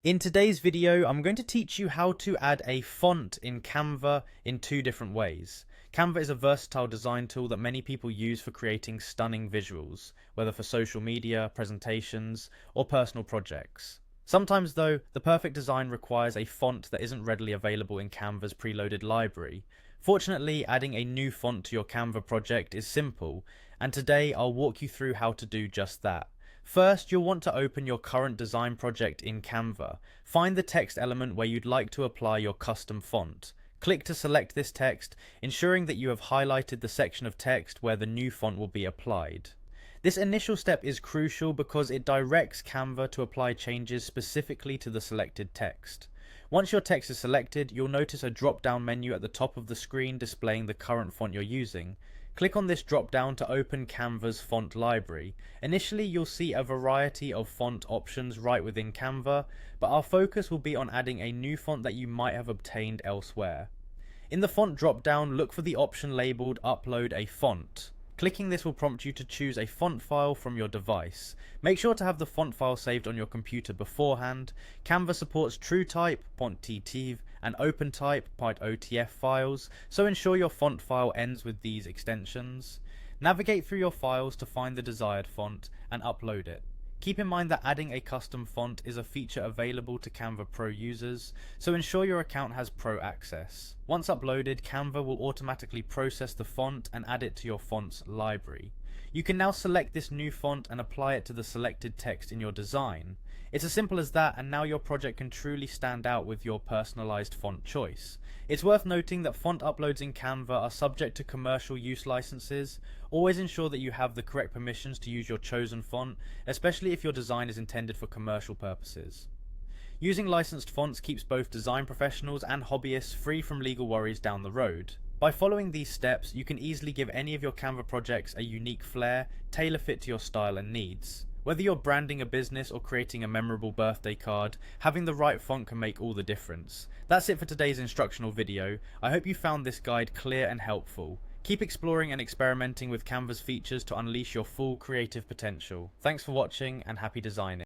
In today's video, I'm going to teach you how to add a font in Canva in two different ways. Canva is a versatile design tool that many people use for creating stunning visuals, whether for social media, presentations, or personal projects. Sometimes though, the perfect design requires a font that isn't readily available in Canva's preloaded library. Fortunately, adding a new font to your Canva project is simple, and today I'll walk you through how to do just that. First, you'll want to open your current design project in Canva. Find the text element where you'd like to apply your custom font. Click to select this text, ensuring that you have highlighted the section of text where the new font will be applied. This initial step is crucial because it directs Canva to apply changes specifically to the selected text. Once your text is selected, you'll notice a drop-down menu at the top of the screen displaying the current font you're using. Click on this drop-down to open Canva's font library. Initially, you'll see a variety of font options right within Canva, but our focus will be on adding a new font that you might have obtained elsewhere. In the font drop-down, look for the option labeled Upload a Font. Clicking this will prompt you to choose a font file from your device. Make sure to have the font file saved on your computer beforehand. Canva supports TrueType, .ttv, and OpenType, .otf files, so ensure your font file ends with these extensions. Navigate through your files to find the desired font and upload it. Keep in mind that adding a custom font is a feature available to Canva Pro users, so ensure your account has Pro access. Once uploaded, Canva will automatically process the font and add it to your fonts library. You can now select this new font and apply it to the selected text in your design. It's as simple as that, and now your project can truly stand out with your personalized font choice. It's worth noting that font uploads in Canva are subject to commercial use licenses. Always ensure that you have the correct permissions to use your chosen font, especially if your design is intended for commercial purposes. Using licensed fonts keeps both design professionals and hobbyists free from legal worries down the road. By following these steps, you can easily give any of your Canva projects a unique flair, tailor fit to your style and needs. Whether you're branding a business or creating a memorable birthday card, having the right font can make all the difference. That's it for today's instructional video. I hope you found this guide clear and helpful. Keep exploring and experimenting with Canva's features to unleash your full creative potential. Thanks for watching and happy designing.